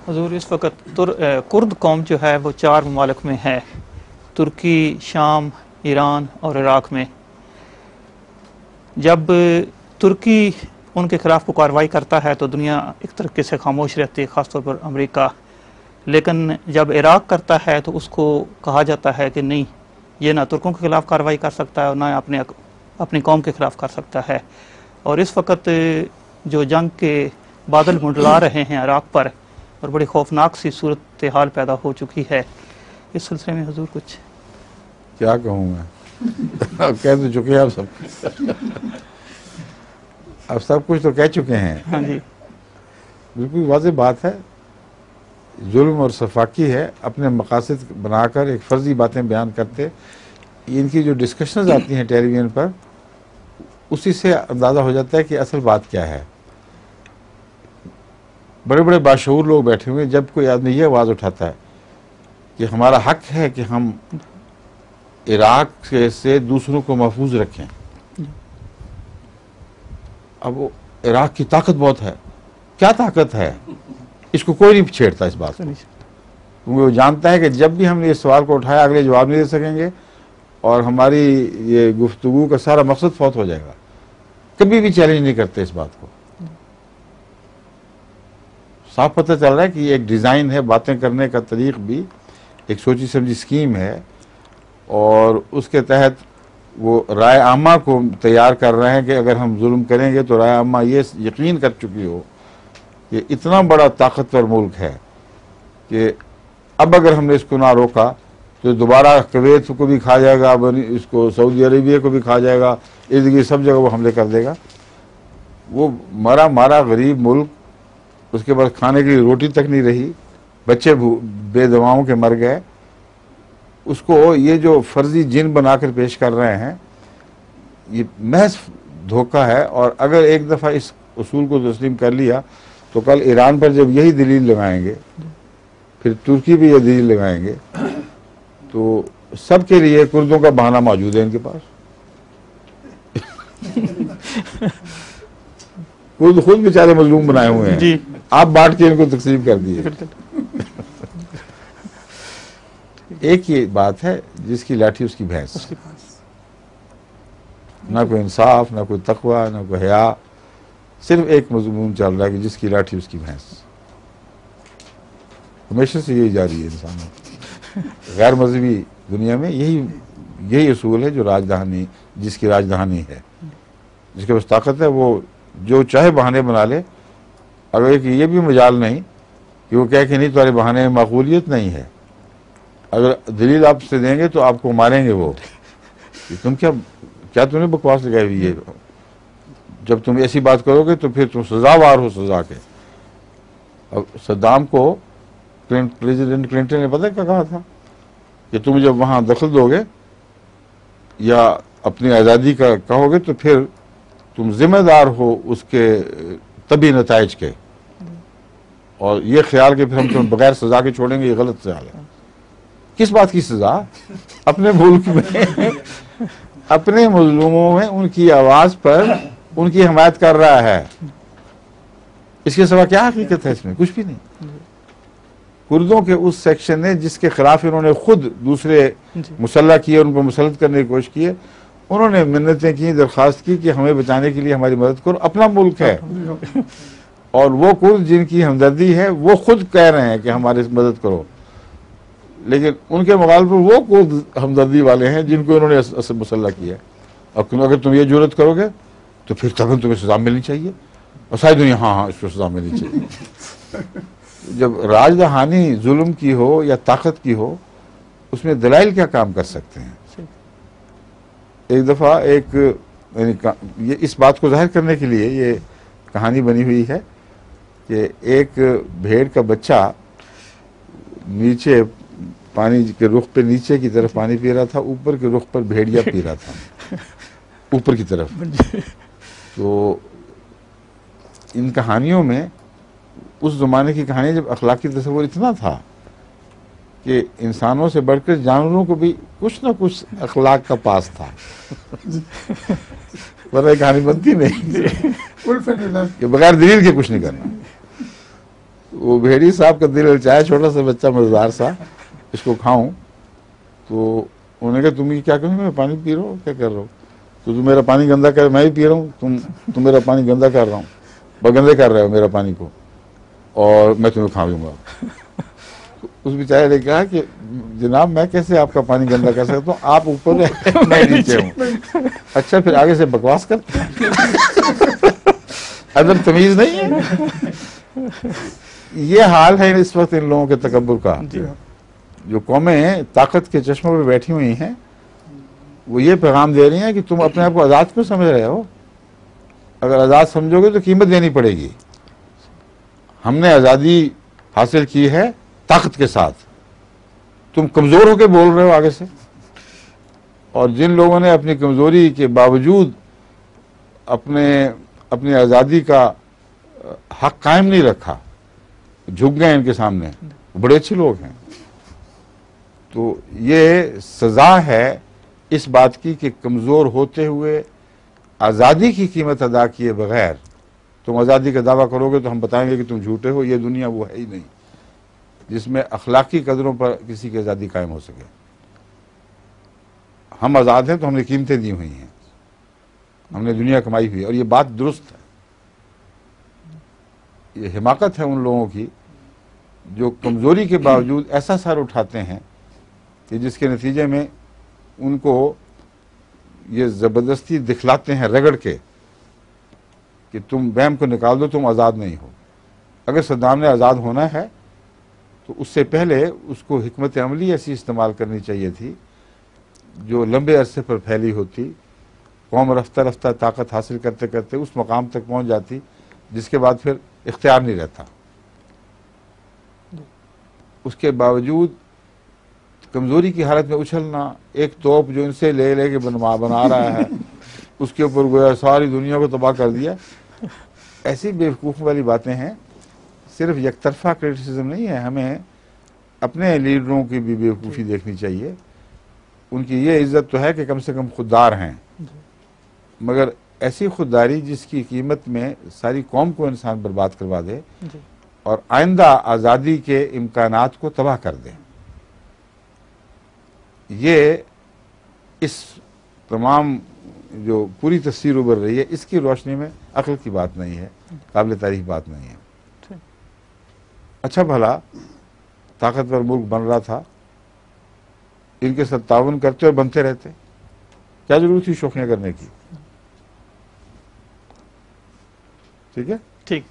حضور اس وقت کرد قوم جو ہے وہ 4 ممالک میں ہے، ترکی، شام، ایران اور عراق میں. جب ترکی ان کے خلاف کو کارروائی کرتا ہے تو دنیا ایک طریقے سے خاموش رہتی ہے، خاص طور پر امریکہ. لیکن جب عراق کرتا ہے تو اس کو کہا جاتا ہے کہ نہیں، یہ نہ ترکوں کے خلاف کارروائی کر سکتا ہے اور نہ اپنی قوم کے خلاف کر سکتا ہے. اور اس وقت جو جنگ کے بادل منڈلا رہے ہیں عراق پر اور بڑی خوفناک سی صورتحال پیدا ہو چکی ہے، اس سلسلے میں حضور کچھ کیا کہوں میں؟ کہہ تو چکے ہیں اب سب کچھ تو کہہ چکے ہیں. ہاں جی، بالکل واضح بات ہے، ظلم اور صفاقی ہے. اپنے مقاصد بنا کر ایک فرضی باتیں بیان کرتے، ان کی جو ڈسکشنز آتی ہیں ٹیلی ویژن پر، اسی سے اندازہ ہو جاتا ہے کہ اصل بات کیا ہے. بڑے بڑے باشعور لوگ بیٹھے ہوئے، جب کوئی آدمی یہ آواز اٹھاتا ہے کہ ہمارا حق ہے کہ ہم عراق سے دوسروں کو محفوظ رکھیں. اب وہ عراق کی طاقت بہت ہے. کیا طاقت ہے؟ اس کو کوئی نہیں چھیڑتا اس بات کو، کیونکہ وہ جانتا ہے کہ جب بھی ہم نے اس سوال کو اٹھایا اگلے جواب نہیں دے سکیں گے اور ہماری یہ گفتگو کا سارا مقصد فوت ہو جائے گا. کبھی بھی چیلنج نہیں کرتے اس بات کو. صاف پتہ چل رہا ہے کہ یہ ایک ڈیزائن ہے، باتیں کرنے کا طریق بھی ایک سوچی سمجھی اسکیم ہے، اور اس کے تحت وہ رائے عامہ کو تیار کر رہے ہیں کہ اگر ہم ظلم کریں گے تو رائے عامہ یہ یقین کر چکی ہو کہ اتنا بڑا طاقتور ملک ہے کہ اب اگر ہم نے اس کو نہ روکا تو دوبارہ کویت کو بھی کھا جائے گا، اس کو سعودی عربیہ کو بھی کھا جائے گا، ارد گرد سب جگہ وہ حملے کر دے گا. وہ مارا غریب ملک، اس کے بعد کھانے کے لیے روٹی تک نہیں رہی، بچے بے دواؤں کے مر گئے. اس کو یہ جو فرضی جن بنا کر پیش کر رہے ہیں یہ محض دھوکہ ہے. اور اگر ایک دفعہ اس اصول کو تسلیم کر لیا تو کل ایران پر جب یہی دلیل لگائیں گے، پھر ترکی بھی یہ دلیل لگائیں گے، تو سب کے لیے کردوں کا بہانہ موجود ہے ان کے پاس. خود بیچارے مظلوم بنائے ہوئے ہیں، آپ بانٹ کے ان کو تقسیم کر دیے. ایک ہی بات ہے، جس کی لاٹھی اس کی بھینس. نہ کوئی انصاف، نہ کوئی تقوی، نہ کوئی حیا، صرف ایک مضمون چل رہا ہے کہ جس کی لاٹھی اس کی بھینس. ہمیشہ سے یہی جاری ہے انسانوں. غیر مذہبی دنیا میں یہی اصول ہے، جو راجدھانی، جس کی راجدھانی ہے، جس کے پاس طاقت ہے، وہ جو چاہے بہانے بنا لے. اگر ایک یہ بھی مجال نہیں کہ وہ کہے کہ نہیں تمہارے بہانے میں معقولیت نہیں ہے، اگر دلیل آپ سے دیں گے تو آپ کو ماریں گے. وہ تم کیا تم نے بکواس لگائی ہوئی ہے؟ جب تم ایسی بات کرو گے تو پھر تم سزاوار ہو سزا کے. اب صدام کو پریزیڈنٹ کلنٹن نے پتہ کیا کہا تھا کہ تم جب وہاں دخل دو گے یا اپنی آزادی کا کہو گے تو پھر تم ذمہ دار ہو اس کے طبی نتائج کے، اور یہ خیال کہ پھر ہم تم بغیر سزا کے چھوڑیں گے، یہ غلط خیال ہے. کس بات کی سزا؟ اپنے ملک میں اپنے مظلوموں میں ان کی آواز پر ان کی حمایت کر رہا ہے. اس کے سوا کیا حقیقت ہے؟ اس میں کچھ بھی نہیں. کردوں کے اس سیکشن نے جس کے خلاف انہوں نے خود دوسرے مسلح کیے، ان کو مسلط کرنے کی کوشش کی ہے، انہوں نے منتیں کی، درخواست کی کہ ہمیں بچانے کے لیے ہماری مدد کرو. اپنا ملک ہے، اور وہ کرد جن کی ہمدردی ہے وہ خود کہہ رہے ہیں کہ ہماری مدد کرو. لیکن ان کے مقابلے پر وہ کرد ہمدردی والے ہیں جن کو انہوں نے مسلح کیا ہے. اور اگر تم یہ جرات کرو گے تو پھر تب تمہیں سزا ملنی چاہیے. اور ساری دنیا ہاں اس کو سزا ملنی چاہیے. جب راج دہانی ظلم کی ہو یا طاقت کی ہو، اس میں دلائل کیا کام کر سکتے ہیں؟ ایک دفعہ یہ اس بات کو ظاہر کرنے کے لیے یہ کہانی بنی ہوئی ہے کہ ایک بھیڑ کا بچہ نیچے پانی کے رخ پہ نیچے کی طرف پانی پی رہا تھا، اوپر کے رخ پر بھیڑیا پی رہا تھا اوپر کی طرف. تو ان کہانیوں میں اس زمانے کی کہانی جب اخلاقی تصور اتنا تھا کہ انسانوں سے بڑھ کر جانوروں کو بھی کچھ نہ کچھ اخلاق کا پاس تھا. ورنہ کہانی بنتی نہیں کہ بغیر دلیل کے کچھ نہیں کرنا. وہ بھیڑی صاحب کا دل للچایا، چھوٹا سا بچہ مزدار سا، اس کو کھاؤں، تو انہوں نے کہا تم یہ کیا کرو، میں پانی پی رہا ہوں، کیا کر رہا ہوں، تو تم میرا پانی گندا کر، میں بھی پی رہا ہوں، تم میرا پانی گندا کر رہا ہوں، گندے کر رہے ہو میرا پانی کو، اور میں تمہیں کھا لوں گا۔ اس بیچارے نے کہا کہ جناب میں کیسے آپ کا پانی گندا کر سکتا ہوں، آپ اوپر ہیں میں نیچے ہوں، اچھا پھر آگے سے بکواس کرتے ادب تمیز نہیں ہے۔ یہ حال ہے اس وقت ان لوگوں کے تکبر کا۔ جو قومیں طاقت کے چشموں پہ بیٹھی ہوئی ہیں وہ یہ پیغام دے رہی ہیں کہ تم اپنے آپ کو آزاد کیوں سمجھ رہے ہو، اگر آزاد سمجھو گے تو قیمت دینی پڑے گی۔ ہم نے آزادی حاصل کی ہے طاقت کے ساتھ، تم کمزور ہو کے بول رہے ہو آگے سے۔ اور جن لوگوں نے اپنی کمزوری کے باوجود اپنی آزادی کا حق قائم نہیں رکھا، جھک گئے ان کے سامنے، بڑے اچھے لوگ ہیں۔ تو یہ سزا ہے اس بات کی کہ کمزور ہوتے ہوئے آزادی کی قیمت ادا کیے بغیر تم آزادی کا دعویٰ کرو گے تو ہم بتائیں گے کہ تم جھوٹے ہو۔ یہ دنیا وہ ہے ہی نہیں جس میں اخلاقی قدروں پر کسی کی آزادی قائم ہو سکے۔ ہم آزاد ہیں تو ہم نے قیمتیں دی ہوئی ہیں، ہم نے دنیا کمائی ہوئی ہے، اور یہ بات درست ہے۔ یہ حماقت ہے ان لوگوں کی جو کمزوری کے باوجود ایسا سر اٹھاتے ہیں کہ جس کے نتیجے میں ان کو یہ زبردستی دکھلاتے ہیں رگڑ کے کہ تم وہم کو نکال دو، تم آزاد نہیں ہو۔ اگر صدام نے آزاد ہونا ہے تو اس سے پہلے اس کو حکمت عملی ایسی استعمال کرنی چاہیے تھی جو لمبے عرصے پر پھیلی ہوتی، قوم رفتہ رفتہ طاقت حاصل کرتے کرتے اس مقام تک پہنچ جاتی جس کے بعد پھر اختیار نہیں رہتا۔ اس کے باوجود کمزوری کی حالت میں اچھلنا، ایک توپ جو ان سے لے لے کے بنا رہا ہے اس کے اوپر گویا ساری دنیا کو تباہ کر دیا، ایسی بیوقوف والی باتیں ہیں۔ صرف یک طرفہ کرٹیسزم نہیں ہے، ہمیں اپنے لیڈروں کی بھی بیوقوفی دیکھنی چاہیے۔ ان کی یہ عزت تو ہے کہ کم سے کم خوددار ہیں، مگر ایسی خودداری جس کی قیمت میں ساری قوم کو انسان برباد کروا دے اور آئندہ آزادی کے امکانات کو تباہ کر دے، یہ اس تمام جو پوری تصویر ابھر رہی ہے اس کی روشنی میں عقل کی بات نہیں ہے، قابل تعریف بات نہیں ہے۔ اچھا بھلا طاقتور ملک بن رہا تھا، ان کے ساتھ تعاون کرتے اور بنتے رہتے، کیا ضرورت تھی شوخیاں کرنے کی؟ ٹھیک ہے؟ ٹھیک،